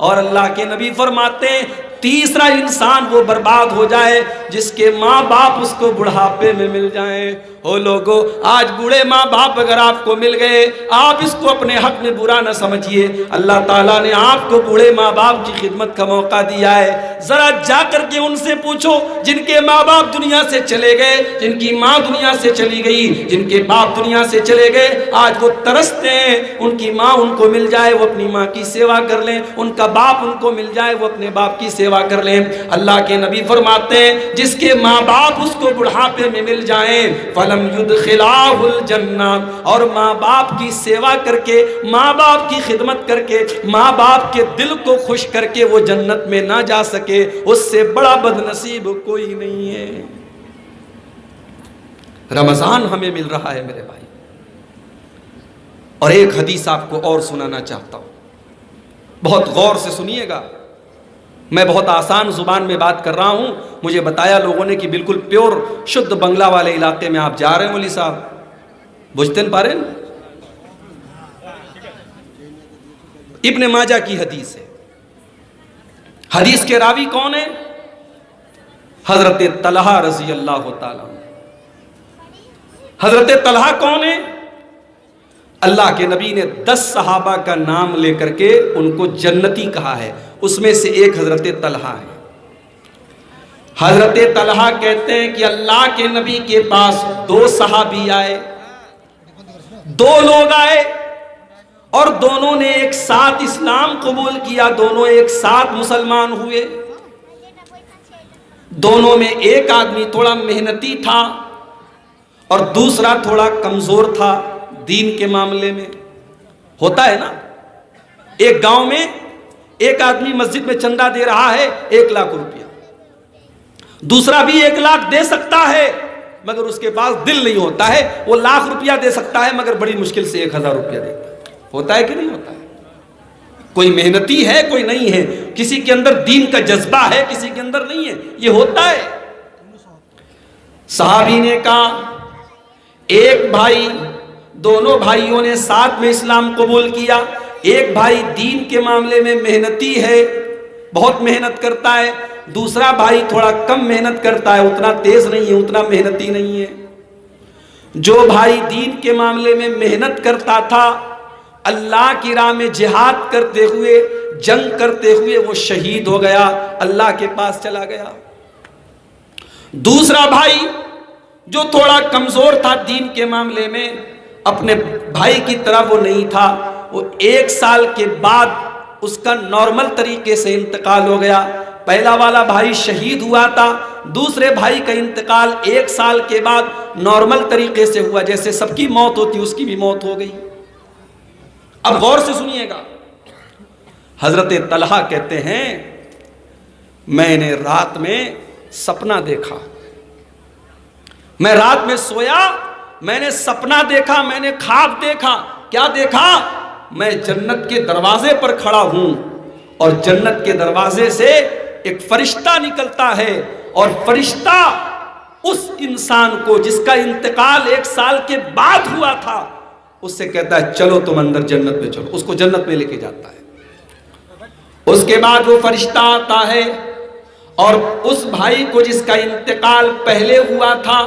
और अल्लाह के नबी फरमाते हैं तीसरा इंसान वो बर्बाद हो जाए जिसके माँ बाप उसको बुढ़ापे में मिल जाएं। ओ लोगो, आज बूढ़े माँ बाप अगर आपको मिल गए, आप इसको अपने हक में बुरा न समझिए। अल्लाह ताला ने आपको बूढ़े माँ बाप की खिदमत का मौका दिया है। जरा जा करके उनसे पूछो जिनके माँ बाप दुनिया से चले गए, जिनकी माँ दुनिया से चली गई, जिनके बाप दुनिया से चले गए, आज वो तरसते हैं उनकी माँ उनको मिल जाए, वो अपनी माँ की सेवा कर लें, उनका बाप उनको मिल जाए, वो अपने बाप की सेवा कर लें। अल्लाह के नबी फरमाते हैं जिसके माँ बाप उसको बुढ़ापे में मिल जाएं, फलम युदखिलाहुल जन्ना, और माँ बाप की सेवा करके, माँ बाप की खिदमत करके, माँ बाप के दिल को खुश करके वो जन्नत में ना जा सके, उससे बड़ा बदनसीब कोई नहीं है। रमजान हमें मिल रहा है मेरे भाई, और एक हदीस आपको और सुनाना चाहता हूं, बहुत गौर से सुनिएगा। मैं बहुत आसान जुबान में बात कर रहा हूं। मुझे बताया लोगों ने कि बिल्कुल प्योर शुद्ध बंगला वाले इलाके में आप जा रहे हैं मौलवी साहब, बुझते न पा रहे हैं। इब्ने माजा की हदीस है। हदीस के रावी कौन है? हजरत तलहा रजी अल्लाह ताला। हजरत तलहा कौन है? अल्लाह के नबी ने 10 सहाबा का नाम लेकर के उनको जन्नती कहा है, उसमें से एक हजरत तलहा है। हजरत तलहा कहते हैं कि अल्लाह के नबी के पास 2 सहाबी आए, 2 लोग आए और दोनों ने एक साथ इस्लाम कबूल किया, दोनों एक साथ मुसलमान हुए। दोनों में एक आदमी थोड़ा मेहनती था और दूसरा थोड़ा कमजोर था दीन के मामले में। होता है ना, एक गांव में एक आदमी मस्जिद में चंदा दे रहा है 1 लाख रुपया, दूसरा भी 1 लाख दे सकता है मगर उसके पास दिल नहीं होता है, वो लाख रुपया दे सकता है मगर बड़ी मुश्किल से 1000 रुपया देता है। होता है कि नहीं होता है? कोई मेहनती है, कोई नहीं है, किसी के अंदर दीन का जज्बा है, किसी के अंदर नहीं है, ये होता है। सहाबी ने कहा एक भाई, दोनों भाइयों ने साथ में इस्लाम कबूल किया। एक भाई दीन के मामले में मेहनती है, बहुत मेहनत करता है, दूसरा भाई थोड़ा कम मेहनत करता है, उतना तेज नहीं है, उतना मेहनती नहीं है। जो भाई दीन के मामले में मेहनत करता था, अल्लाह की राह में जिहाद करते हुए, जंग करते हुए वो शहीद हो गया, अल्लाह के पास चला गया। दूसरा भाई जो थोड़ा कमजोर था दीन के मामले में, अपने भाई की तरह वो नहीं था, वो 1 साल के बाद उसका नॉर्मल तरीके से इंतकाल हो गया। पहला वाला भाई शहीद हुआ था, दूसरे भाई का इंतकाल 1 साल के बाद नॉर्मल तरीके से हुआ, जैसे सबकी मौत होती उसकी भी मौत हो गई। अब गौर से सुनिएगा, हजरत तलहा कहते हैं मैंने रात में सपना देखा, मैं रात में सोया, मैंने सपना देखा, मैंने ख्वाब देखा। क्या देखा? मैं जन्नत के दरवाजे पर खड़ा हूं और जन्नत के दरवाजे से एक फरिश्ता निकलता है और फरिश्ता उस इंसान को जिसका इंतकाल 1 साल के बाद हुआ था, उससे कहता है चलो तुम अंदर जन्नत में चलो, उसको जन्नत में लेके जाता है। उसके बाद वो फरिश्ता आता है और उस भाई को जिसका इंतकाल पहले हुआ था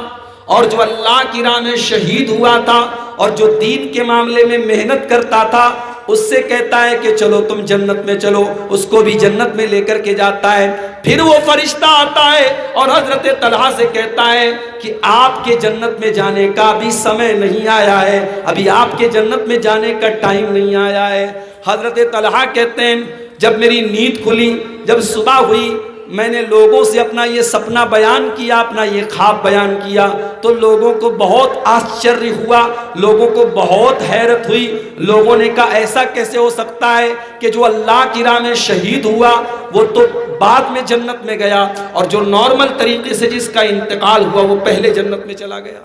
और जो अल्लाह की राह में शहीद हुआ था और जो दीन के मामले में मेहनत करता था, उससे कहता है कि चलो तुम जन्नत में चलो, उसको भी जन्नत में लेकर के जाता है। फिर वो फरिश्ता आता है और हजरत तलहा से कहता है कि आपके जन्नत में जाने का अभी समय नहीं आया है, अभी आपके जन्नत में जाने का टाइम नहीं आया है। हजरत तलहा कहते हैं जब मेरी नींद खुली, जब सुबह हुई, मैंने लोगों से अपना ये सपना बयान किया, अपना ये ख्वाब बयान किया, तो लोगों को बहुत आश्चर्य हुआ, लोगों को बहुत हैरत हुई। लोगों ने कहा ऐसा कैसे हो सकता है कि जो अल्लाह की राह में शहीद हुआ वो तो बाद में जन्नत में गया और जो नॉर्मल तरीके से जिसका इंतकाल हुआ वो पहले जन्नत में चला गया।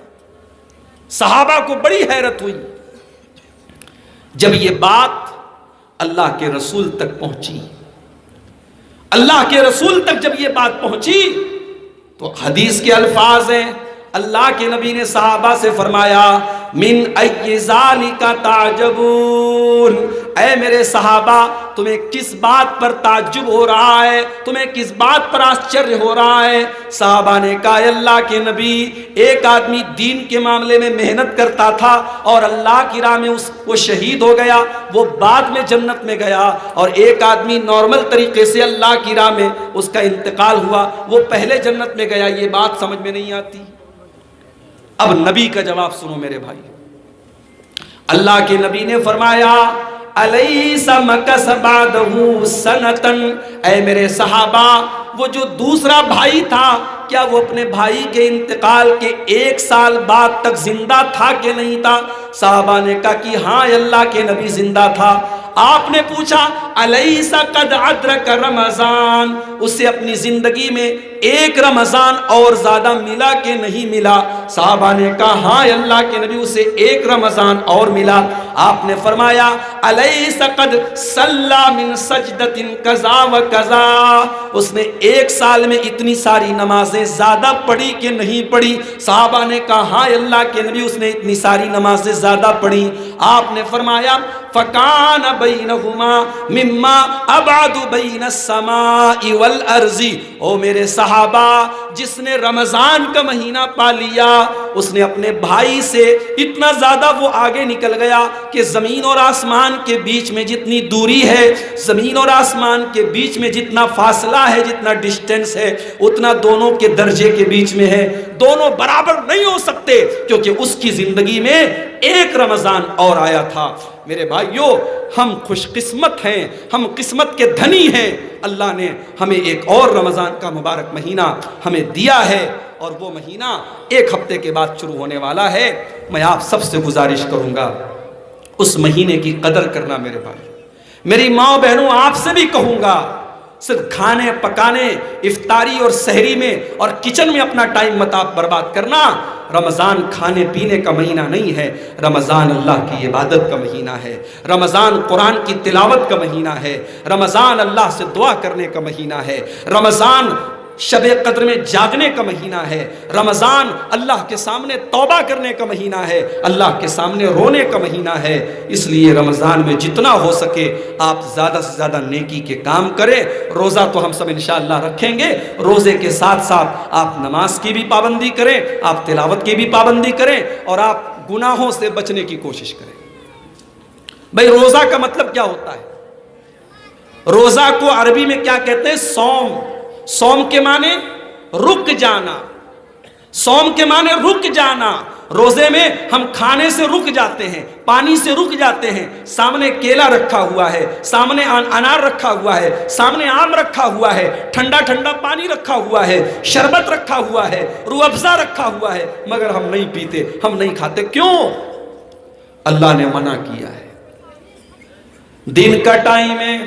सहाबा को बड़ी हैरत हुई। जब ये बात अल्लाह के रसूल तक पहुंची, अल्लाह के रसूल तक जब ये बात पहुंची तो हदीस के अल्फाज हैं, अल्लाह के नबी ने सहाबा से फरमाया मिन अय्यि ज़ालिका ताजबून। ऐ मेरे सहाबा, तुम्हें किस बात पर ताज्जुब हो रहा है, तुम्हें किस बात पर आश्चर्य हो रहा है? सहाबा ने कहा, अल्लाह के नबी, एक आदमी दीन के मामले में मेहनत करता था और अल्लाह की राह में वो शहीद हो गया, वो बाद में जन्नत में गया, और एक आदमी नॉर्मल तरीके से अल्लाह की राह में उसका इंतकाल हुआ, वो पहले जन्नत में गया। ये बात समझ में नहीं आती। अब नबी का जवाब सुनो मेरे भाई। अल्लाह के नबी ने फरमाया, अलैसा मकस बादहु सनतन। ऐ मेरे सहाबा, वो जो दूसरा भाई था, क्या वो अपने भाई के इंतकाल के 1 साल बाद तक जिंदा था कि नहीं था? साहबा ने कहा कि हाँ अल्लाह के नबी जिंदा था। आपने पूछा, अलैसा कद अदरक रमजान, उसे अपनी जिंदगी में 1 रमजान और ज्यादा मिला कि नहीं मिला? साहबा ने कहा हाँ अल्लाह के नबी, उसे 1 रमजान और मिला। आपने फरमाया, अलैसा कद सल्ला मिन सजदतिन कज़ा व कज़ा, उसने 1 साल में इतनी सारी नमाजें ज्यादा पढ़ी कि नहीं पढ़ी? साहबा ने कहा हाँ अल्लाह के नबी, उसने इतनी सारी नमाजें ज्यादा पढ़ी। आपने फरमाया, फकान बैनहुमा मिम्मा अबादु बैन समाई वल अर्जी। ओ मेरे सहाबा, जिसने रमजान का महीना पा लिया, उसने अपने भाई से इतना ज्यादा वो आगे निकल गया कि जमीन और आसमान के बीच में जितनी दूरी है, जमीन और आसमान के बीच में जितना फासला है, जितना डिस्टेंस है, उतना दोनों के दर्जे के बीच में है। दोनों बराबर नहीं हो सकते, क्योंकि उसकी जिंदगी में 1 रमजान और आया था। मेरे भाइयों, हम खुशकिस्मत हैं, हम किस्मत के धनी हैं। अल्लाह ने हमें एक और रमजान का मुबारक महीना हमें दिया है, और वो महीना 1 हफ्ते के बाद शुरू होने वाला है। मैं आप सबसे गुजारिश करूंगा, उस महीने की कदर करना मेरे भाई। मेरी माँ बहनों, आपसे भी कहूंगा, सिर्फ खाने पकाने, इफ्तारी और सहरी में और किचन में अपना टाइम मत आप बर्बाद करना। रमज़ान खाने पीने का महीना नहीं है, रमज़ान अल्लाह की इबादत का महीना है, रमज़ान कुरान की तिलावत का महीना है, रमज़ान अल्लाह से दुआ करने का महीना है, रमज़ान शबे कद्र में जागने का महीना है, रमज़ान अल्लाह के सामने तौबा करने का महीना है, अल्लाह के सामने रोने का महीना है। इसलिए रमज़ान में जितना हो सके आप ज़्यादा से ज़्यादा नेकी के काम करें। रोज़ा तो हम सब इंशाअल्लाह रखेंगे, रोज़े के साथ साथ आप नमाज की भी पाबंदी करें, आप तिलावत की भी पाबंदी करें, और आप गुनाहों से बचने की कोशिश करें। भाई, रोज़ा का मतलब क्या होता है? रोज़ा को अरबी में क्या कहते हैं? सौम। सौम के माने रुक जाना, सौम के माने रुक जाना। रोजे में हम खाने से रुक जाते हैं, पानी से रुक जाते हैं। सामने केला रखा हुआ है, सामने अनार रखा हुआ है, सामने आम रखा हुआ है, ठंडा ठंडा पानी रखा हुआ है, शरबत रखा हुआ है, रूह अफ़ज़ा रखा हुआ है, मगर हम नहीं पीते, हम नहीं खाते। क्यों? अल्लाह ने मना किया है। दिन का टाइम है,